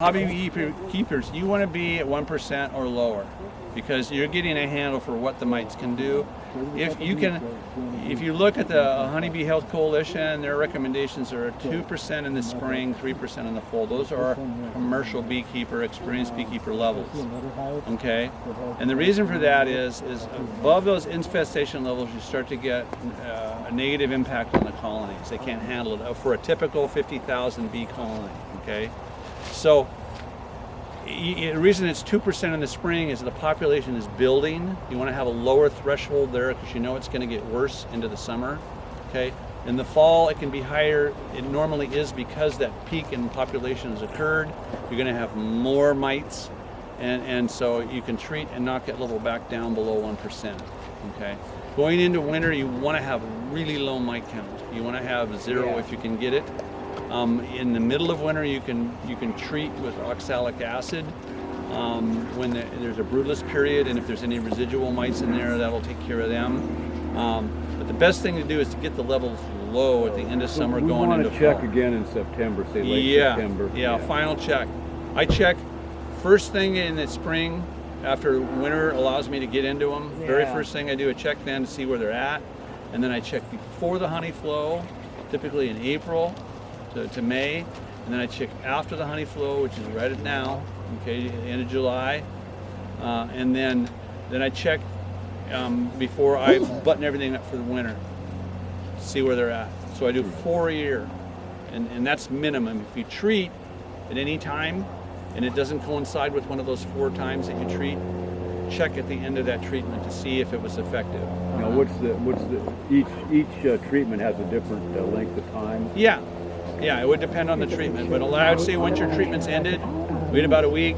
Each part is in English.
Hobby keepers, you want to be at 1% or lower because you're getting a handle for what the mites can do. If you look at the Honeybee Health Coalition, their recommendations are 2% in the spring, 3% in the fall. Those are commercial beekeeper, experienced beekeeper levels. Okay, and the reason for that is above those infestation levels, you start to get a negative impact on the colonies. They can't handle it for a typical 50,000 bee colony. Okay. So the reason it's 2% in the spring is the population is building. You want to have a lower threshold there because you know it's going to get worse into the summer. Okay. In the fall it can be higher. It normally is because that peak in population has occurred. You're going to have more mites, and so you can treat and knock that level back down below 1%. Okay. Going into winter, you want to have a really low mite count. You want to have 0 if you can get it. In the middle of winter, you can treat with oxalic acid when there's a broodless period, and if there's any residual mites in there, that'll take care of them. But the best thing to do is to get the levels low at the end of summer, going into fall. We want to check again in September, say late September. Yeah, final check. I check first thing in the spring after winter allows me to get into them. Yeah. Very first thing I do, I check then to see where they're at, and then I check before the honey flow, typically in April to May, and then I check after the honey flow, which is right at now, okay, end of July, and then I check before I button everything up for the winter, see where they're at. So I do 4 a year, and that's minimum. If you treat at any time and it doesn't coincide with one of those 4 times that you treat, check at the end of that treatment to see if it was effective. Now, each treatment has a different length of time? Yeah, it would depend on the treatment, but I would say once your treatment's ended, wait about a week,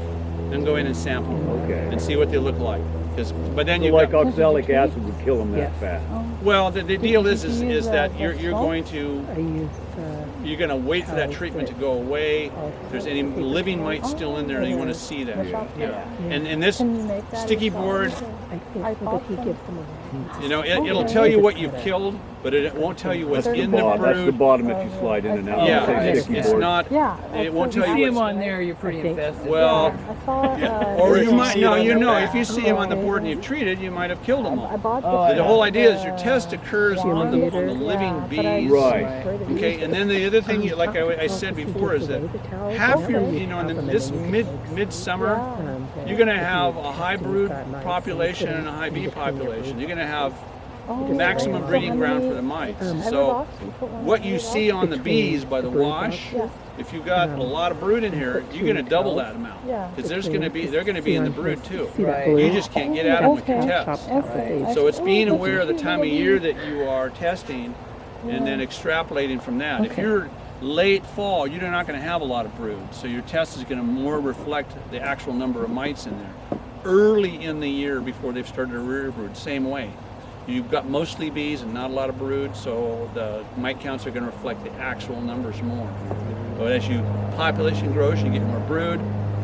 then go in and sample and see what they look like. But then you like oxalic acid would kill them that fast. Well, the deal is that you're going to wait for that treatment to go away. If there's any living mites still in there, you want to see that. And this sticky board, you know, it'll tell you what you've killed, but it won't tell you what's in the brood. That's the bottom that you slide in and out. Yeah, it's not. It won't tell you. If you see them on there, you're pretty infested. Well, or you might. No, you know, if you see them on the board and you've treated, you might have killed them all. The whole idea is your test occurs on the living bees. Right. Okay, and then the other thing, like I said before, is that half your, you know, in this midsummer, you're going to have a high brood population and a high bee population. You're going to have maximum breeding ground for the mites. So what you see on the bees by the wash, if you've got a lot of brood in here, you're going to double that amount because they're going to be in the brood too. You just can't get at them with your test. So it's being aware of the time of year that you are testing and then extrapolating from that. If you're late fall, you're not going to have a lot of brood, so your test is going to more reflect the actual number of mites in there. Early in the year, before they've started to rear brood, same way. You've got mostly bees and not a lot of brood, so the mite counts are going to reflect the actual numbers more. But as your population grows, you get more brood,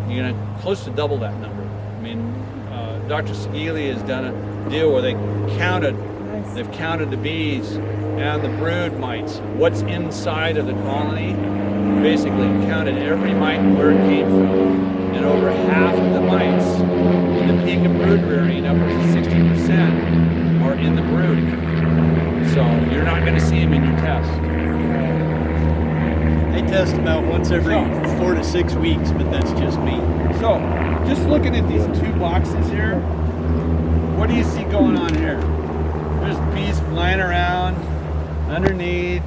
you're going to close to double that number. I mean, Dr. Sagili has done a deal where they've counted the bees and the brood mites, what's inside of the colony, basically counted every mite and where it came from. And over half of the mites in the peak of brood rearing, upwards of 60%, are in the brood. So you're not going to see them in your test. They test about once every 4 to 6 weeks, but that's just me. So, just looking at these 2 boxes here, what do you see going on here? There's bees flying around underneath.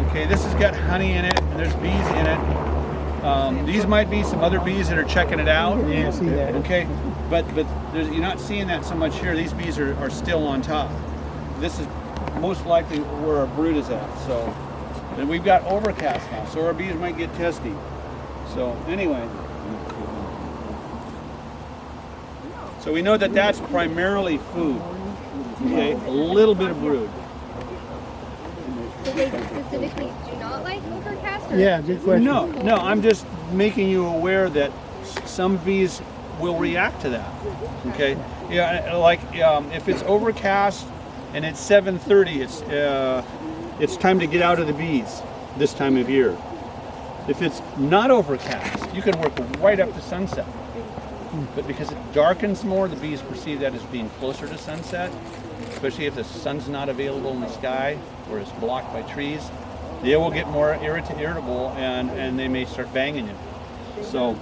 Okay, this has got honey in it, and there's bees in it. These might be some other bees that are checking it out. Yeah, I see that. Okay, but you're not seeing that so much here. These bees are still on top. This is most likely where our brood is at. So, and we've got overcast now, so our bees might get testy. So anyway, so we know that that's primarily food. Okay, a little bit of brood. So they specifically do not like overcast? Or Yeah, good question. No, I'm just making you aware that some bees will react to that. Okay, yeah, like if it's overcast and it's 7:30, it's time to get out of the bees this time of year. If it's not overcast, you can work right up to sunset. But because it darkens more, the bees perceive that as being closer to sunset, especially if the sun's not available in the sky or it's blocked by trees. They will get more irritable and they may start banging you. So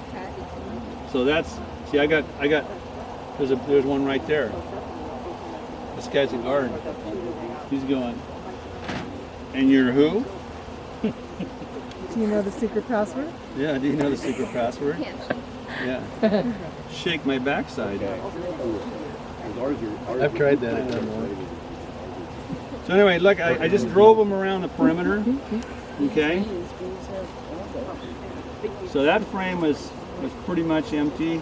that's, see, I got, there's one right there. This guy's a guard. He's going, and you're who? Do you know the secret password? Yeah, do you know the secret password? Yeah. Shake my backside. I've tried that. It doesn't work. So anyway, look, I just drove them around the perimeter. Okay. So that frame was pretty much empty.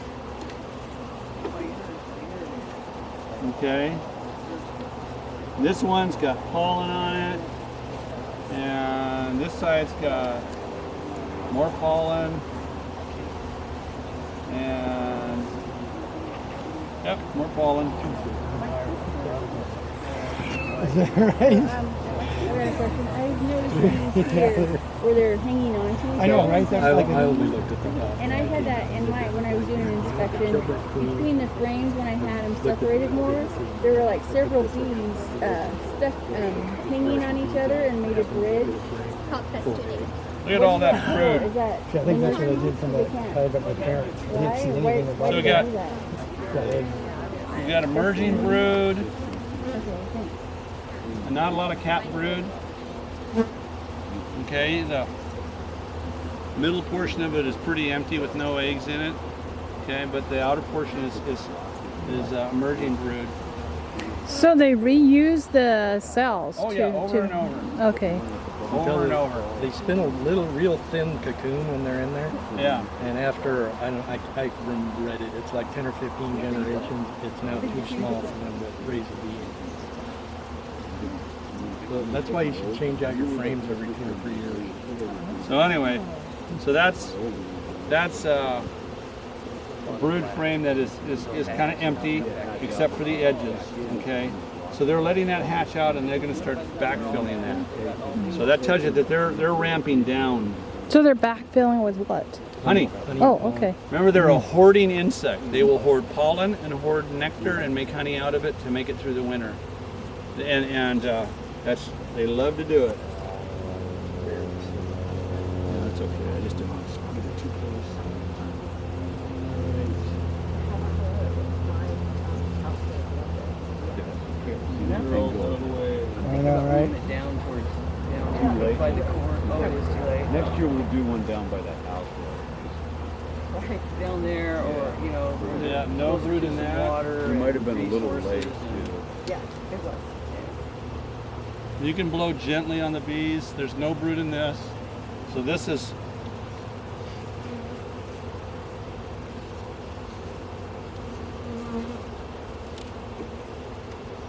Okay. This one's got pollen on it, and this side's got more pollen, and yep, more pollen. Is that right? I got a question. I've noticed these here where they're hanging on to each other. I know, right? That's like I only looked at the top. And I had that in my, when I was doing an inspection, between the frames when I had them separated more, there were like several bees stuck, hanging on each other and made a bridge. Called festooning. Look at all that Oh, fruit. is that? I think that's what I did from the tied up my parents. I didn't see Why, anything why about So we did they got- do that? that. You got emerging brood, Okay, thanks. and not a lot of cap brood. Okay, the middle portion of it is pretty empty with no eggs in it. Okay, but the outer portion is emerging brood. So they reuse the cells. Oh yeah, over and over, Okay. over and over. They spin a little, real thin cocoon when they're in there, Yeah. and after I read it, it's like 10 or 15 generations. It's now too small for them to raise a bee. So that's why you should change out your frames every 2 or 3 years. So anyway, so that's a brood frame that is kind of empty except for the edges. Okay, so they're letting that hatch out and they're going to start backfilling that. So that tells you that they're ramping down. So they're backfilling with what? Honey. Oh, okay. Remember, they're a hoarding insect. They will hoard pollen and hoard nectar and make honey out of it to make it through the winter. And that's, they love to do it. Yeah, that's okay. I just don't want to get it too close. I know, right? Down towards, by the core. Oh, it was too late. Next year we'll do one down by that house. Right down there, or, you know, where Yeah, there's no closer brood to in some that. water You might and have been a little resources late and- too. Yeah, it was. You can blow gently on the bees. There's no brood in this. So this is,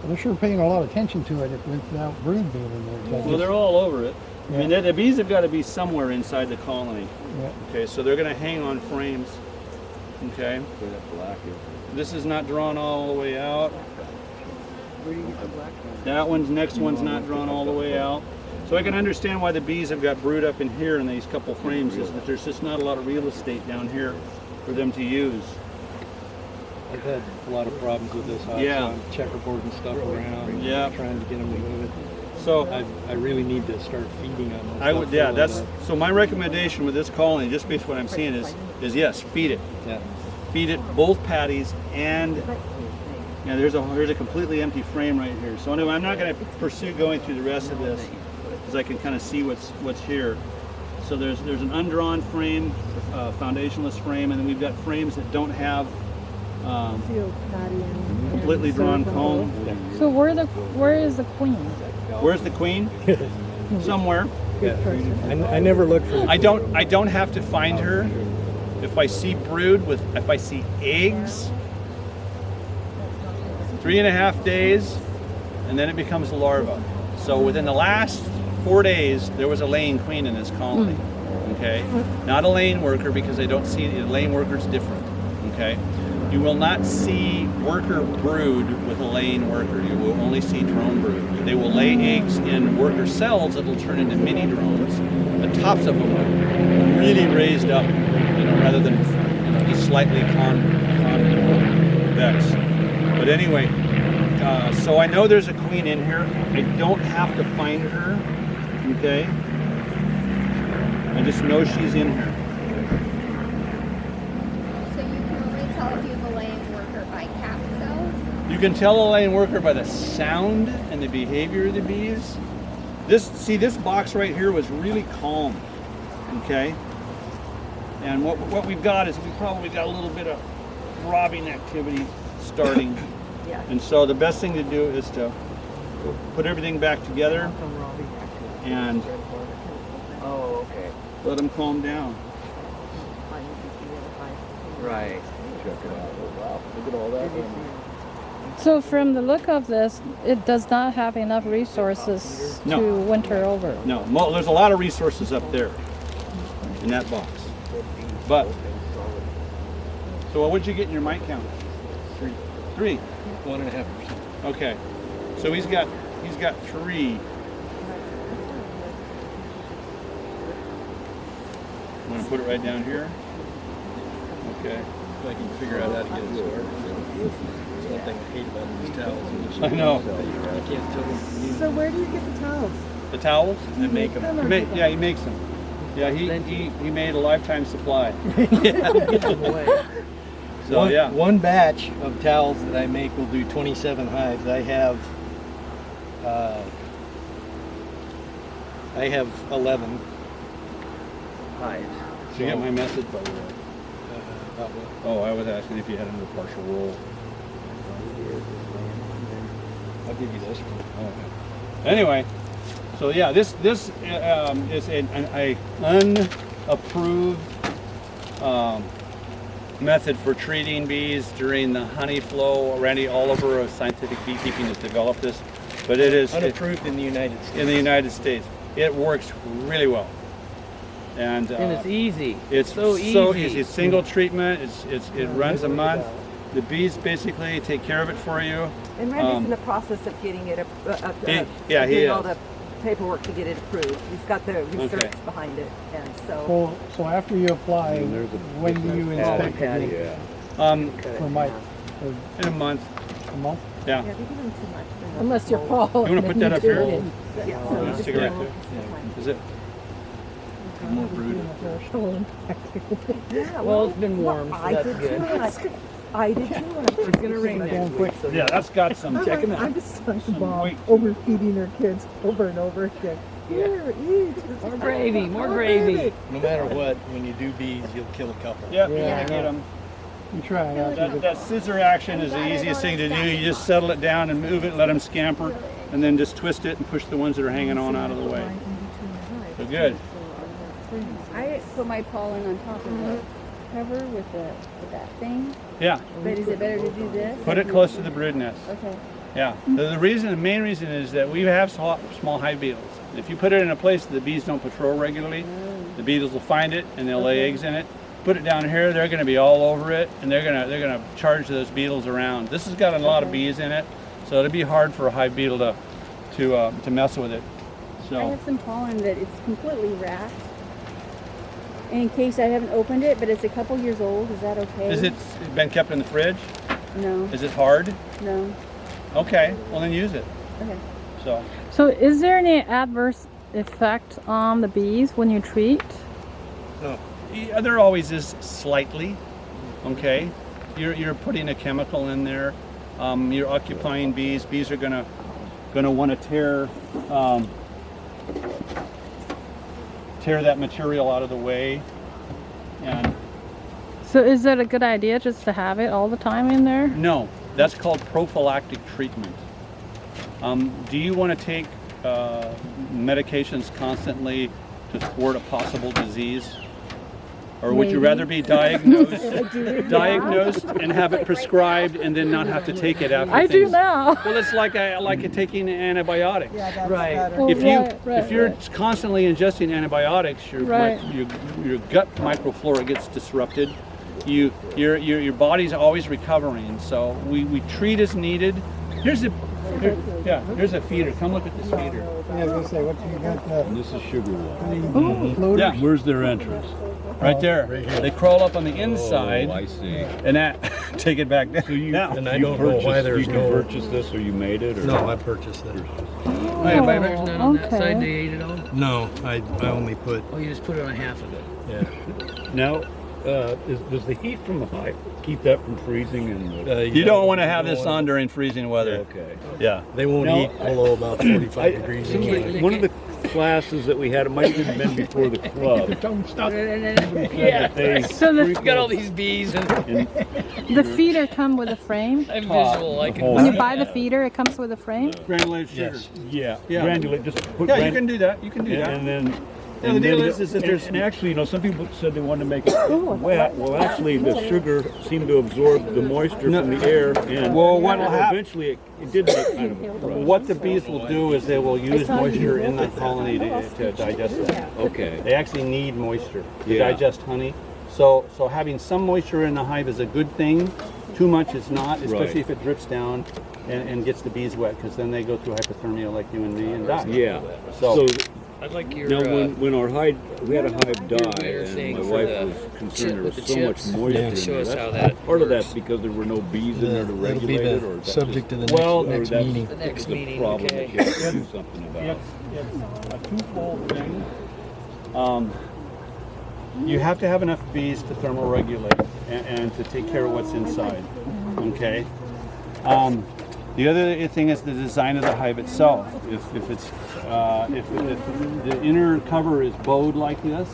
They're sure paying a lot of attention to it without brood being in there. well, they're all over it. I mean, the bees have got to be somewhere inside the colony. Yeah. Okay, so they're going to hang on frames. Okay, Where that black is. this is not drawn all the way out. Where do you get the black one? That next one's not drawn all the way out. So I can understand why the bees have got brood up in here in these couple frames, is that there's just not a lot of real estate down here for them to use. I've had a lot of problems with this house. Yeah. I'm checkerboarding stuff around, Yeah. trying to get them to move it. So I really need to start feeding on this. I would, yeah, that's, so my recommendation with this colony, just based on what I'm seeing, is yes, feed it. Yeah. Feed it both patties, and yeah, here's a completely empty frame right here. So anyway, I'm not going to pursue going through the rest of this because I can kind of see what's here. So there's an undrawn frame, foundationless frame, and then we've got frames that don't have completely drawn comb. So where is the queen? Where's the queen? Somewhere. I never look for the I don't have to find her. If I see brood if I see eggs, 3.5 days, and then it becomes a larva. So within the last 4 days, there was a laying queen in this colony. Okay, not a laying worker because I don't see the laying worker's different. Okay, You will not see worker brood with a laying worker. You will only see drone brood. They will lay eggs in worker cells that will turn into mini drones. The tops of them are really raised up, rather than just slightly convex. But anyway, so I know there's a queen in here. I don't have to find her, okay? I just know she's in here. So you can only tell if you have a laying worker by cap cells? You can tell a laying worker by the sound and the behavior of the bees. This box right here was really calm, okay? And what we've got is we probably got a little bit of robbing activity starting. Yeah. And so the best thing to do is to put everything back together and Oh, okay. let them calm down. Right. Check it out. Oh, wow. Look at all that. So from the look of this, it does not have enough resources No. to winter over. No, there's a lot of resources up there in that box. But, so what would you get in your mite count? 3. 1.5%. Okay. So he's got 3. I'm gonna put it right down here. Okay. If I can figure out how to get it started. That's one thing I hate about these towels. I know. You can't tell them. So where do you get the towels? The towels? They make them. Yeah, he makes them. Yeah, he made a lifetime supply. So yeah. One batch of towels that I make will do 27 hives. I have 11 hives. Did you get my message, by the way? About what? Oh, I was asking if you had another partial roll. I'll give you this one. Oh, okay. Anyway, so yeah, this is an unapproved method for treating bees during the honey flow. Randy Oliver of Scientific Beekeeping has developed this, but it is Unapproved in the United States. in the United States. It works really well, and it's easy. it's so easy. It's single treatment. It runs a month. The bees basically take care of it for you. And Randy's in the process of getting it, he doing all is. the paperwork to get it approved. He's got the research Okay. behind it, and so. So after you apply, when do you inspect it Yeah. for mite? In a month. A month? Yeah. Yeah, they give him too much. Unless you're Paul. You want to put that up here? Yeah, Oh, so just just stick it right go- there. Is it? More brood. Yeah, Well, it's been warm, so I that's did good. too. I did too. It's gonna rain next Going week. quick. Yeah, that's got some. Check 'em out. I'm just like Some mom weight. overfeeding her kids over and over again. Here, eat. More gravy, more gravy. No matter what, when you do bees, you'll kill a couple. Yep, Yeah. I get them. You try it out. That scissor action is the easiest thing to do. You just settle it down and move it, let them scamper, and then just twist it and push the ones that are hanging on out of the way. So good. I put my pollen on top of the cover with that thing. Yeah, But is it better to do this? put it close to the brood nest. Okay. Yeah. The main reason is that we have small hive beetles. If you put it in a place that the bees don't patrol regularly, the beetles will find it and they'll lay eggs in it. Put it down here, they're going to be all over it, and they're going to charge those beetles around. This has got a lot of bees in it, so it'll be hard for a hive beetle to mess with it. I So have some pollen that it's completely wrapped. In case I haven't opened it, but it's a couple years old. Is that okay? is it been kept in the fridge? No, Is it hard? no. Okay, well then use it. Okay. So is there any adverse effect on the bees when you treat? Yeah, there always is slightly. Okay, you're putting a chemical in there. You're occupying bees. Bees are gonna want to tear that material out of the way. And So is it a good idea just to have it all the time in there? no, that's called prophylactic treatment. Do you want to take medications constantly to thwart a possible disease? Or would you rather be diagnosed and have it prescribed and then not have to take it after I do things? now. Well, it's like taking antibiotics. Right. Oh, If right, you're right. constantly ingesting antibiotics, your Right. your gut microflora gets disrupted. your body's always recovering. So we treat as needed. Here's a feeder. Come look at this feeder. Yeah, I was gonna say, what you got? This is sugar water. Floaters? Yeah, Where's their entrance? right there. They crawl up on the inside, Oh, I see. and that take it back down. So you, And I don't know why there's you no- purchased this or you made it? Or? No, I purchased it. Oh, yeah, but there's none on that okay. side. They ate it all. No, I only put, Oh, you just put it on half of it. yeah. Now, does the heat from the hive keep that from freezing? And You don't want to have this on during freezing weather. okay. Yeah. They won't Now, eat below about 45 degrees. anyway. One of the classes that we had, it might have been before the club. Yeah. They So the, Got all these bees and the feeder come with a frame? I'm visual. I can. When you buy the feeder, it comes with a frame? Granulated sugar. Yes. Yeah, Yeah. granulate. Just put Yeah, you can do that. You can do that. and then. Yeah, the and deal then is that there's- and actually, some people said they wanted to make it wet. Well, actually, the sugar seemed to absorb the moisture from the air, and Well, what'll hap- eventually it did make kind of a product. What the bees will do is they will use moisture in the colony to digest it. Okay. They actually need moisture to Yeah. digest honey. So having some moisture in the hive is a good thing. Too much is not, especially Right. if it drips down and gets the bees wet, because then they go through hypothermia like you and me and die. Yeah. So- I like your. Now, when our hive, we had a hive die, your and thing my for wife the was concerned there with was the so much chips. moisture Yeah. in Show there. us how That's that part of works. that's because there were no bees in there to That'll be regulate it, or the is that subject of just, the Well, next that's meeting. The next the meeting, problem okay. that you have to do something about. It's a twofold thing. You have to have enough bees to thermoregulate and to take care of what's inside. Okay. The other thing is the design of the hive itself. If the inner cover is bowed like this,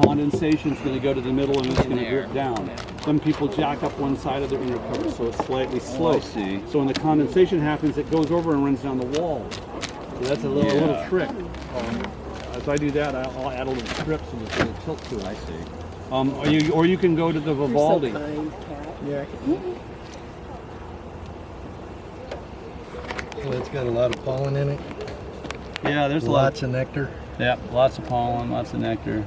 condensation is going to go to the middle and it's going to drip down. Some people jack up one side of the inner cover so it's slightly sloped. see. So when the condensation happens, it goes over and runs down the wall. So that's a little trick. As I do that, I'll add a little strip so there's a little tilt to it. I see. Or you can go to the Vivaldi. Yeah. Well, it's got a lot of pollen in it. Yeah, there's Lots of nectar. Yeah, lots of pollen, lots of nectar.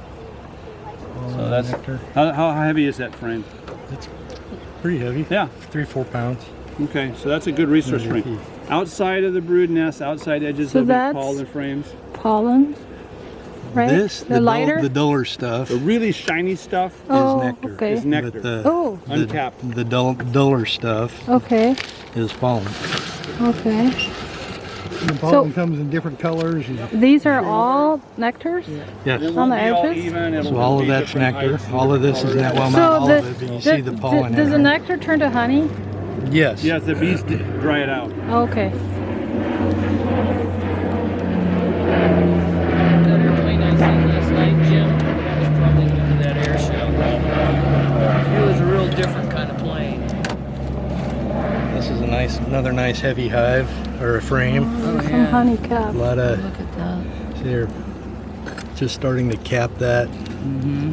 Pollen So and that's nectar. how heavy is that frame? It's pretty heavy. Yeah. 3-4 pounds. Okay, so that's a good resource Mhm. frame. Outside of the brood nest, outside edges So of the that's- pollen frames. Pollen, right? This, the lighter? the duller stuff, The really shiny stuff oh, is nectar. okay. is nectar. But the, Oh, Uncapped. the duller stuff okay, is pollen. okay. The pollen comes in different colors. And These are all nectars? Yes. It On won't the be all edges? even, it'll So all be of that's different nectar. heights. All of this is nectar. Well, not So all of it, but you see the pollen does in the it. nectar turn to honey? Yes. Yes, the bees dry it out. Okay. That airplane I seen last night, Jim, that was probably going to that air show. It was a real different kind of plane. This is another nice heavy hive or a frame. Oh, Some yeah. honey cap. A lot of, Look at that. see, they're just starting to cap that. Mm-hmm.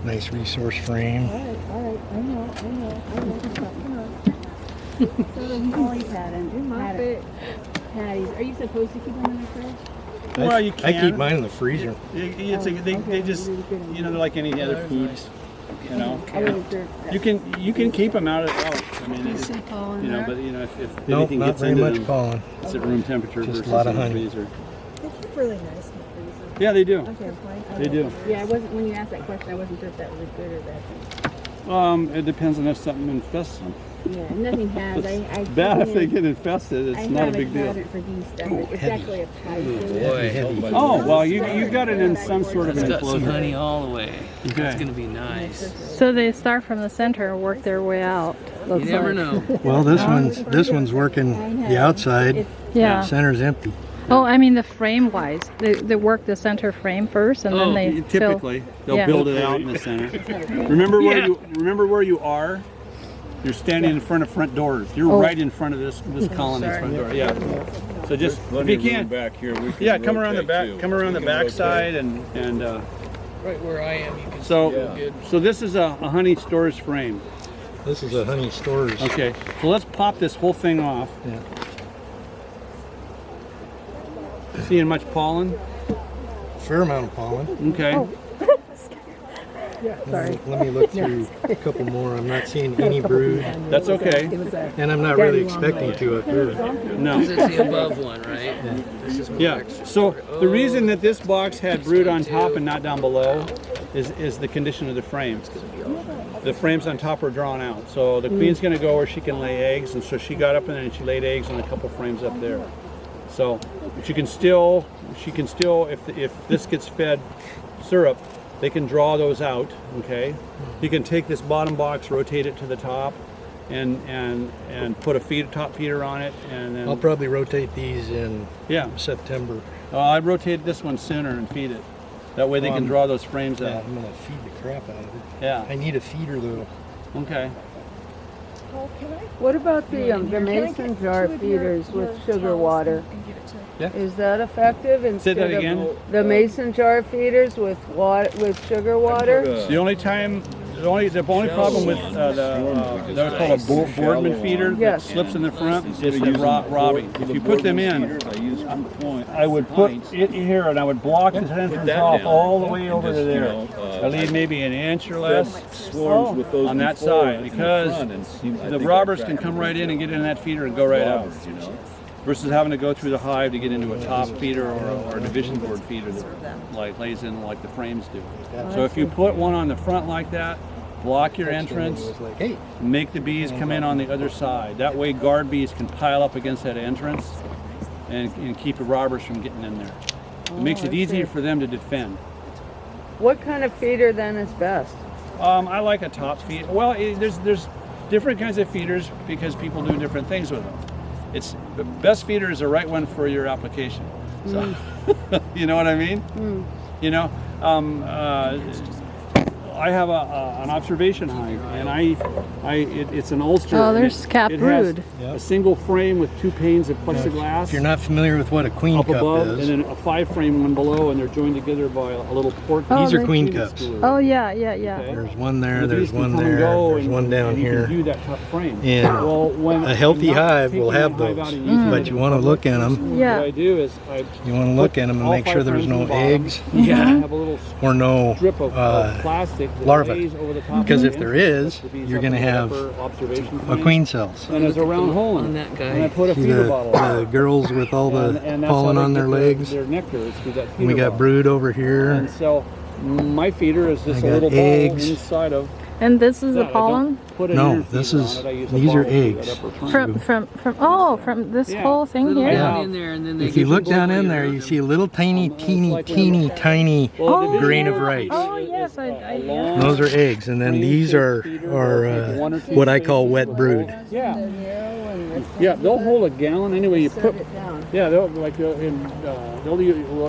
Nice resource frame. All right, I know. So those always had patties. Are you supposed to keep them in the fridge? Well, you I can. keep mine in the freezer. They just, you know, they're like any other foods. You know, I wasn't sure. you can keep them out. I mean, it's, pollen you know, but you know, if Nope, anything not gets very into much them, pollen. it's at room temperature Just a versus lot of in the honey. freezer. They keep really nice in the freezer. Yeah, they do. Okay, fine. They do. Yeah, I wasn't, when you asked that question, I wasn't sure if that was a good or bad thing. It depends on if something infests them. Yeah, nothing has. It's bad if they get infested. I It's not a have big deal. cabinet for these stuff. It's heavy. actually a pipe. Boy, Heavy. Oh well, you got it in some sort of it's an got some enclosure. honey all the way. Okay. That's going to be nice. So they start from the center and work their way out. You looks never like. know. Well, this one's working the outside. Yeah. Center's empty. Oh, I mean the frame wise. They work the center frame first and then they fill. Typically, they'll Yeah. build it out in the center. Remember where you are. You're standing in front of front doors. You're Oh. right in front of this colony's front door. Yeah. So just if you can, back here, we can yeah, come around the rotate, back. too. Come around the We can back rotate. side and Right where I am, you can so see it good. so this is a honey storage frame. This is a honey storage. Okay. So let's pop this whole thing off. Yeah. Seeing much pollen? fair amount of pollen. Okay. Sorry. Let me look through a couple more. I'm not seeing any brood, That's okay. and I'm not really expecting to up here. No. This is the above one, right? This is more Yeah. extra. So the reason that this box had brood on top and not down below is the condition of the frame. The frames on top are drawn out. So the queen's going to go where she can lay eggs, and so she got up in there and she laid eggs on a couple frames up there. So she can still, if this gets fed syrup, they can draw those out. Okay. You can take this bottom box, rotate it to the top, and put a top feeder on it, and then I'll probably rotate these in yeah. September. I'd rotate this one sooner and feed it. That way they can draw those frames Yeah, out. I'm gonna feed the crap out of it. Yeah. I need a feeder though. Okay. What about the mason jar feeders with sugar water? Yeah. Is that effective Say that instead again. of the mason jar feeders with sugar water? The only time, the only problem with they're called a Boardman feeder that Yes. slips in the front is the robbing. If you put them in, I would put it here and I would block the entrance off all the way over to there. I leave maybe an inch or less on that side because the robbers can come right in and get in that feeder and go right out. Versus having to go through the hive to get into a top feeder or a division board feeder that like lays in like the frames do. So if you put one on the front like that, block your entrance, make the bees come in on the other side. That way guard bees can pile up against that entrance and keep the robbers from getting in there. It makes it easier for them to defend. What kind of feeder then is best? I like a top feed. Well, there's different kinds of feeders because people do different things with them. It's the best feeder is the right one for your application. So, you know what I mean? You know, I have an observation hive, and it's an Ulster. Oh, there's cap brood. A single frame with 2 panes of plexiglass. If you're not familiar with what a queen up cup above, is, and then a 5-frame one below, and they're joined together by a little port. these are queen cups. Oh yeah. There's one there, The there's bees can one come and there, go, there's and- one down and you here. can view that top frame. And when a healthy I'm not hive will taking have the hive those, out and using but it you in want to public, look at them. Yeah. What I do is I You want to look at them and all make 5 sure there's frames in no the bottom. eggs Yeah. Have a little or no strip of plastic that larvae. lays over the top Because of if the there entrance, is, the bees you're up going to in the have upper observation a frame. queen cells. And there's a round hole On in that it. guy. And I put a See feeder the bottle on it. girls with all the And that's how pollen they on get their legs. Their nectar is through that feeder We got bottle. brood over here. And so my feeder is just I a got little ball eggs. inside of And this is the that. I pollen don't put an No, inner this feeder is- on it. I use a these are ball feeder, eggs. that upper frame. from this Yeah. whole thing Little here. down in there, and then they If you get look the down bull in there, around you them. see a little tiny, tiny Well, grain of yeah. rice. Oh yes, yeah. Those are eggs, and then these are what I call wet brood. Yeah. Yeah, they'll hold a gallon anyway. You put Set it down. they'll